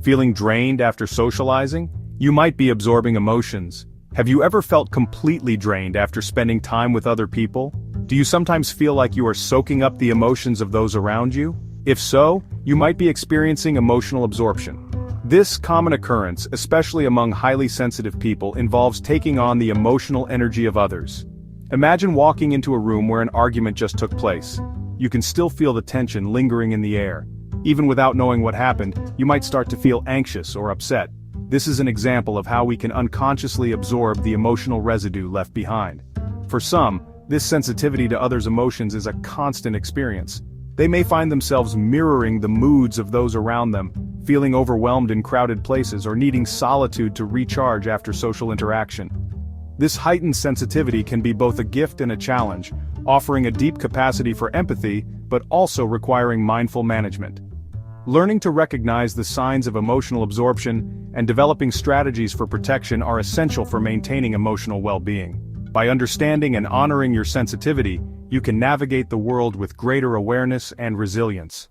Feeling drained after socializing? You might be absorbing emotions. Have you ever felt completely drained after spending time with other people? Do you sometimes feel like you are soaking up the emotions of those around you? If so, you might be experiencing emotional absorption. This common occurrence, especially among highly sensitive people, involves taking on the emotional energy of others. Imagine walking into a room where an argument just took place. You can still feel the tension lingering in the air. Even without knowing what happened, you might start to feel anxious or upset. This is an example of how we can unconsciously absorb the emotional residue left behind. For some, this sensitivity to others' emotions is a constant experience. They may find themselves mirroring the moods of those around them, feeling overwhelmed in crowded places or needing solitude to recharge after social interaction. This heightened sensitivity can be both a gift and a challenge, offering a deep capacity for empathy, but also requiring mindful management. Learning to recognize the signs of emotional absorption and developing strategies for protection are essential for maintaining emotional well-being. By understanding and honoring your sensitivity, you can navigate the world with greater awareness and resilience.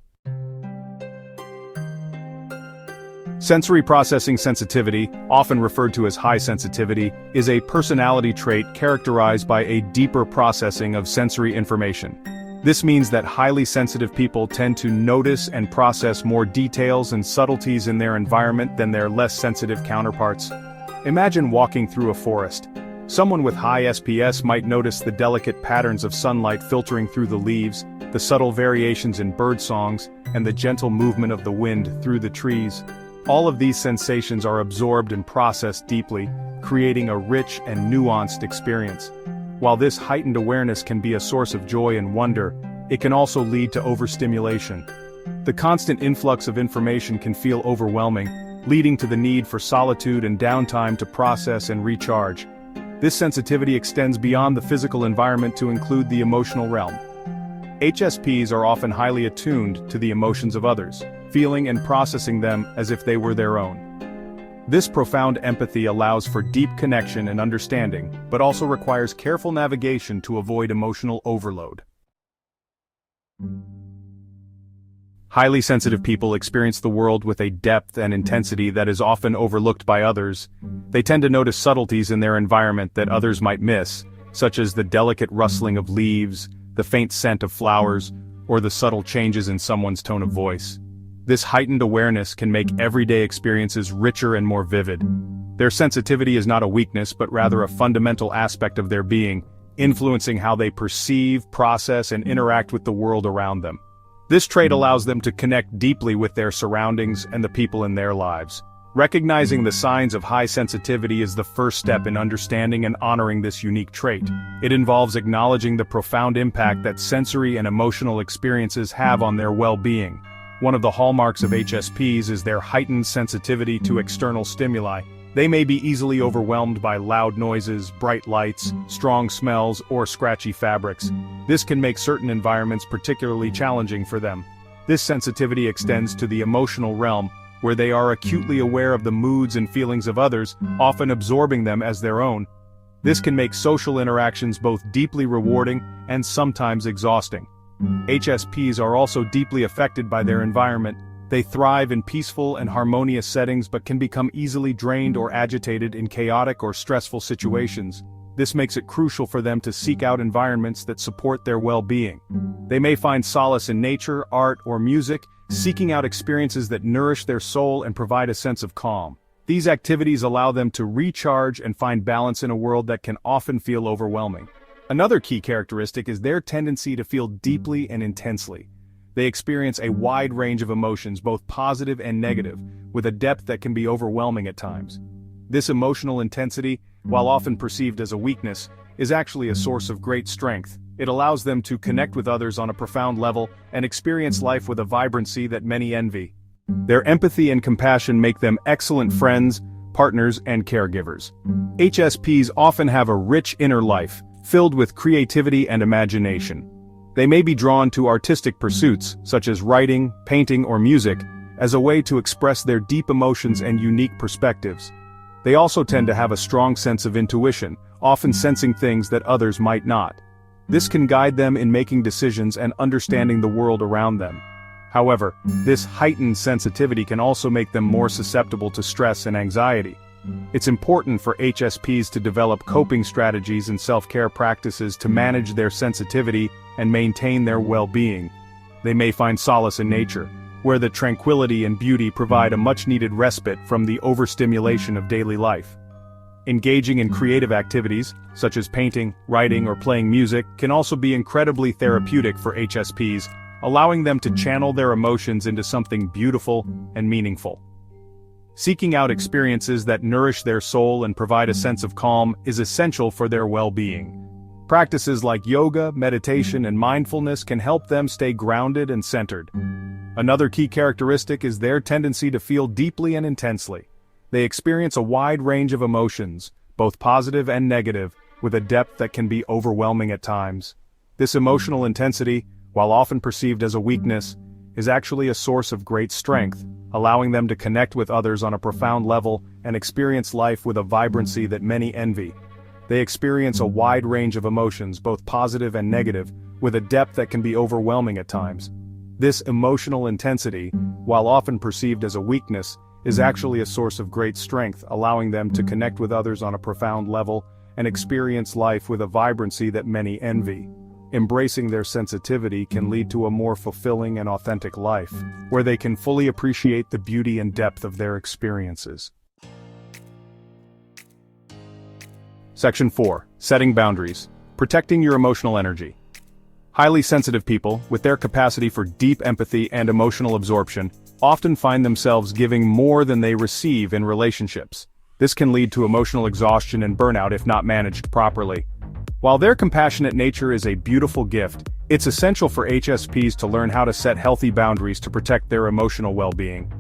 Sensory processing sensitivity, often referred to as high sensitivity, is a personality trait characterized by a deeper processing of sensory information. This means that highly sensitive people tend to notice and process more details and subtleties in their environment than their less sensitive counterparts. Imagine walking through a forest. Someone with high SPS might notice the delicate patterns of sunlight filtering through the leaves, the subtle variations in bird songs, and the gentle movement of the wind through the trees. All of these sensations are absorbed and processed deeply, creating a rich and nuanced experience. While this heightened awareness can be a source of joy and wonder, it can also lead to overstimulation. The constant influx of information can feel overwhelming, leading to the need for solitude and downtime to process and recharge. This sensitivity extends beyond the physical environment to include the emotional realm. HSPs are often highly attuned to the emotions of others, feeling and processing them as if they were their own. This profound empathy allows for deep connection and understanding, but also requires careful navigation to avoid emotional overload. Highly sensitive people experience the world with a depth and intensity that is often overlooked by others. They tend to notice subtleties in their environment that others might miss, such as the delicate rustling of leaves, the faint scent of flowers, or the subtle changes in someone's tone of voice. This heightened awareness can make everyday experiences richer and more vivid. Their sensitivity is not a weakness but rather a fundamental aspect of their being, influencing how they perceive, process, and interact with the world around them. This trait allows them to connect deeply with their surroundings and the people in their lives. Recognizing the signs of high sensitivity is the first step in understanding and honoring this unique trait. It involves acknowledging the profound impact that sensory and emotional experiences have on their well-being. One of the hallmarks of HSPs is their heightened sensitivity to external stimuli. They may be easily overwhelmed by loud noises, bright lights, strong smells, or scratchy fabrics. This can make certain environments particularly challenging for them. This sensitivity extends to the emotional realm, where they are acutely aware of the moods and feelings of others, often absorbing them as their own. This can make social interactions both deeply rewarding and sometimes exhausting. HSPs are also deeply affected by their environment. They thrive in peaceful and harmonious settings but can become easily drained or agitated in chaotic or stressful situations. This makes it crucial for them to seek out environments that support their well-being. They may find solace in nature, art, or music, seeking out experiences that nourish their soul and provide a sense of calm. These activities allow them to recharge and find balance in a world that can often feel overwhelming. Another key characteristic is their tendency to feel deeply and intensely. They experience a wide range of emotions, both positive and negative, with a depth that can be overwhelming at times. This emotional intensity, while often perceived as a weakness, is actually a source of great strength. It allows them to connect with others on a profound level and experience life with a vibrancy that many envy. Their empathy and compassion make them excellent friends, partners, and caregivers. HSPs often have a rich inner life, filled with creativity and imagination. They may be drawn to artistic pursuits, such as writing, painting, or music, as a way to express their deep emotions and unique perspectives. They also tend to have a strong sense of intuition, often sensing things that others might not. This can guide them in making decisions and understanding the world around them. However, this heightened sensitivity can also make them more susceptible to stress and anxiety. It's important for HSPs to develop coping strategies and self-care practices to manage their sensitivity and maintain their well-being. They may find solace in nature, where the tranquility and beauty provide a much-needed respite from the overstimulation of daily life. Engaging in creative activities, such as painting, writing, or playing music, can also be incredibly therapeutic for HSPs, allowing them to channel their emotions into something beautiful and meaningful. Seeking out experiences that nourish their soul and provide a sense of calm is essential for their well-being. Practices like yoga, meditation, and mindfulness can help them stay grounded and centered. Another key characteristic is their tendency to feel deeply and intensely. They experience a wide range of emotions, both positive and negative, with a depth that can be overwhelming at times. This emotional intensity, while often perceived as a weakness, is actually a source of great strength, allowing them to connect with others on a profound level and experience life with a vibrancy that many envy. They experience a wide range of emotions, both positive and negative, with a depth that can be overwhelming at times. This emotional intensity, while often perceived as a weakness, is actually a source of great strength, allowing them to connect with others on a profound level and experience life with a vibrancy that many envy. Embracing their sensitivity can lead to a more fulfilling and authentic life, where they can fully appreciate the beauty and depth of their experiences. Section 4. Setting boundaries. Protecting your emotional energy. Highly sensitive people, with their capacity for deep empathy and emotional absorption, often find themselves giving more than they receive in relationships. This can lead to emotional exhaustion and burnout if not managed properly. While their compassionate nature is a beautiful gift, it's essential for HSPs to learn how to set healthy boundaries to protect their emotional well-being.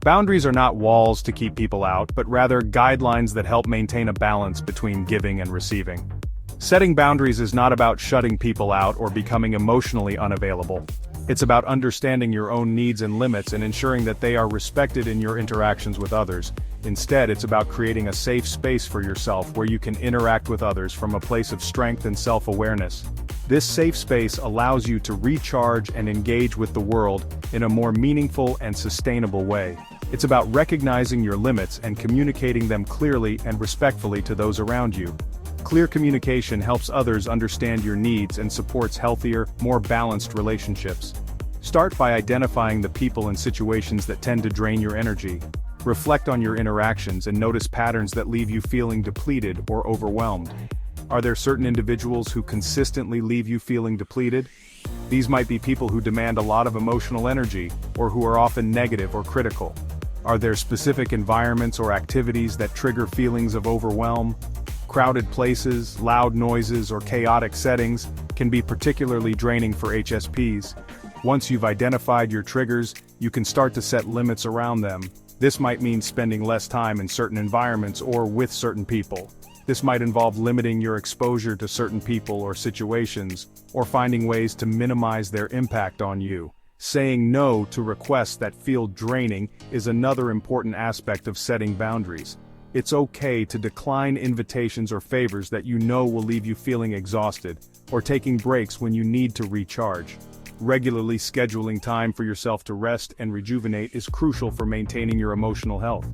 Boundaries are not walls to keep people out, but rather guidelines that help maintain a balance between giving and receiving. Setting boundaries is not about shutting people out or becoming emotionally unavailable. It's about understanding your own needs and limits and ensuring that they are respected in your interactions with others. Instead, it's about creating a safe space for yourself where you can interact with others from a place of strength and self-awareness. This safe space allows you to recharge and engage with the world in a more meaningful and sustainable way. It's about recognizing your limits and communicating them clearly and respectfully to those around you. Clear communication helps others understand your needs and supports healthier, more balanced relationships. Start by identifying the people and situations that tend to drain your energy. Reflect on your interactions and notice patterns that leave you feeling depleted or overwhelmed. Are there certain individuals who consistently leave you feeling depleted? These might be people who demand a lot of emotional energy, or who are often negative or critical. Are there specific environments or activities that trigger feelings of overwhelm? Crowded places, loud noises, or chaotic settings can be particularly draining for HSPs. Once you've identified your triggers, you can start to set limits around them. This might mean spending less time in certain environments or with certain people. This might involve limiting your exposure to certain people or situations, or finding ways to minimize their impact on you. Saying no to requests that feel draining is another important aspect of setting boundaries. It's okay to decline invitations or favors that you know will leave you feeling exhausted, or taking breaks when you need to recharge. Regularly scheduling time for yourself to rest and rejuvenate is crucial for maintaining your emotional health.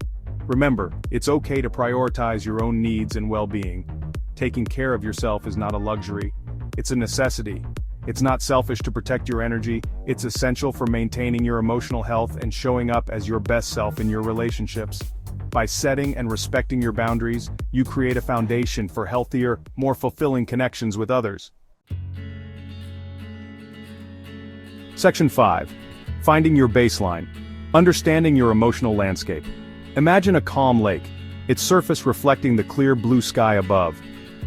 Remember, it's okay to prioritize your own needs and well-being. Taking care of yourself is not a luxury, it's a necessity. It's not selfish to protect your energy, it's essential for maintaining your emotional health and showing up as your best self in your relationships. By setting and respecting your boundaries, you create a foundation for healthier, more fulfilling connections with others. Section 5. Finding your baseline. Understanding your emotional landscape. Imagine a calm lake, its surface reflecting the clear blue sky above.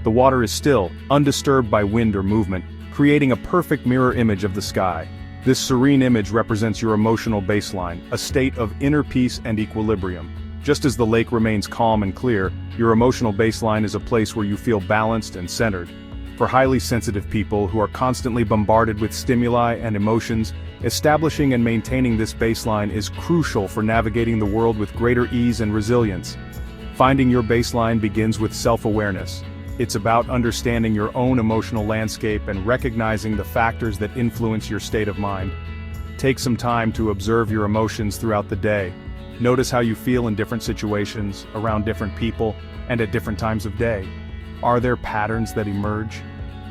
The water is still, undisturbed by wind or movement, creating a perfect mirror image of the sky. This serene image represents your emotional baseline, a state of inner peace and equilibrium. Just as the lake remains calm and clear, your emotional baseline is a place where you feel balanced and centered. For highly sensitive people who are constantly bombarded with stimuli and emotions, establishing and maintaining this baseline is crucial for navigating the world with greater ease and resilience. Finding your baseline begins with self-awareness. It's about understanding your own emotional landscape and recognizing the factors that influence your state of mind. Take some time to observe your emotions throughout the day. Notice how you feel in different situations, around different people, and at different times of day. Are there patterns that emerge?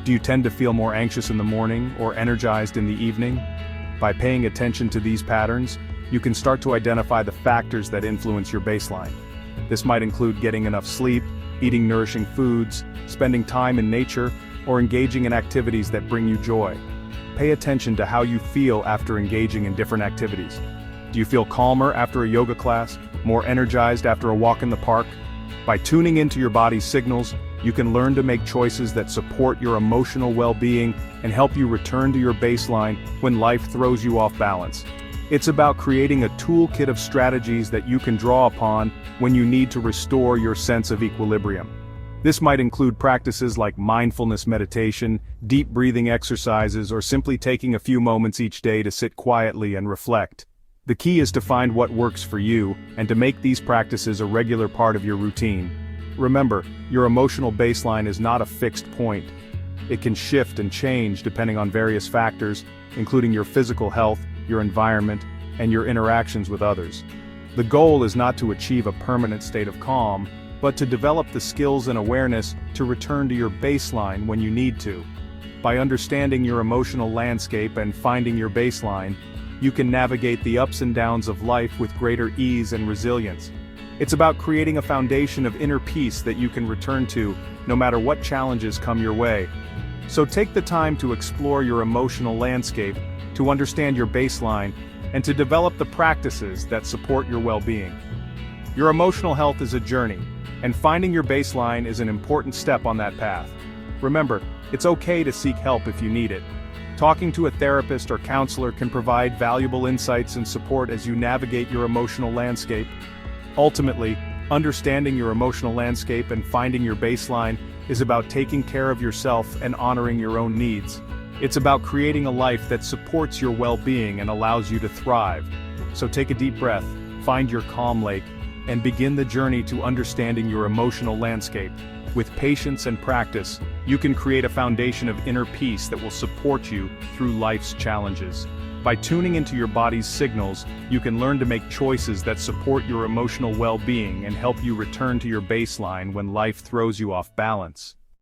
Do you tend to feel more anxious in the morning or energized in the evening? By paying attention to these patterns, you can start to identify the factors that influence your baseline. This might include getting enough sleep, eating nourishing foods, spending time in nature, or engaging in activities that bring you joy. Pay attention to how you feel after engaging in different activities. Do you feel calmer after a yoga class, more energized after a walk in the park? By tuning into your body's signals, you can learn to make choices that support your emotional well-being and help you return to your baseline when life throws you off balance. It's about creating a toolkit of strategies that you can draw upon when you need to restore your sense of equilibrium. This might include practices like mindfulness meditation, deep breathing exercises, or simply taking a few moments each day to sit quietly and reflect. The key is to find what works for you and to make these practices a regular part of your routine. Remember, your emotional baseline is not a fixed point. It can shift and change depending on various factors, including your physical health, your environment, and your interactions with others. The goal is not to achieve a permanent state of calm, but to develop the skills and awareness to return to your baseline when you need to. By understanding your emotional landscape and finding your baseline, you can navigate the ups and downs of life with greater ease and resilience. It's about creating a foundation of inner peace that you can return to, no matter what challenges come your way. So take the time to explore your emotional landscape, to understand your baseline, and to develop the practices that support your well-being. Your emotional health is a journey, and finding your baseline is an important step on that path. Remember, it's okay to seek help if you need it. Talking to a therapist or counselor can provide valuable insights and support as you navigate your emotional landscape. Ultimately, understanding your emotional landscape and finding your baseline is about taking care of yourself and honoring your own needs. It's about creating a life that supports your well-being and allows you to thrive. So take a deep breath, find your calm lake, and begin the journey to understanding your emotional landscape. With patience and practice, you can create a foundation of inner peace that will support you through life's challenges. By tuning into your body's signals, you can learn to make choices that support your emotional well-being and help you return to your baseline when life throws you off balance.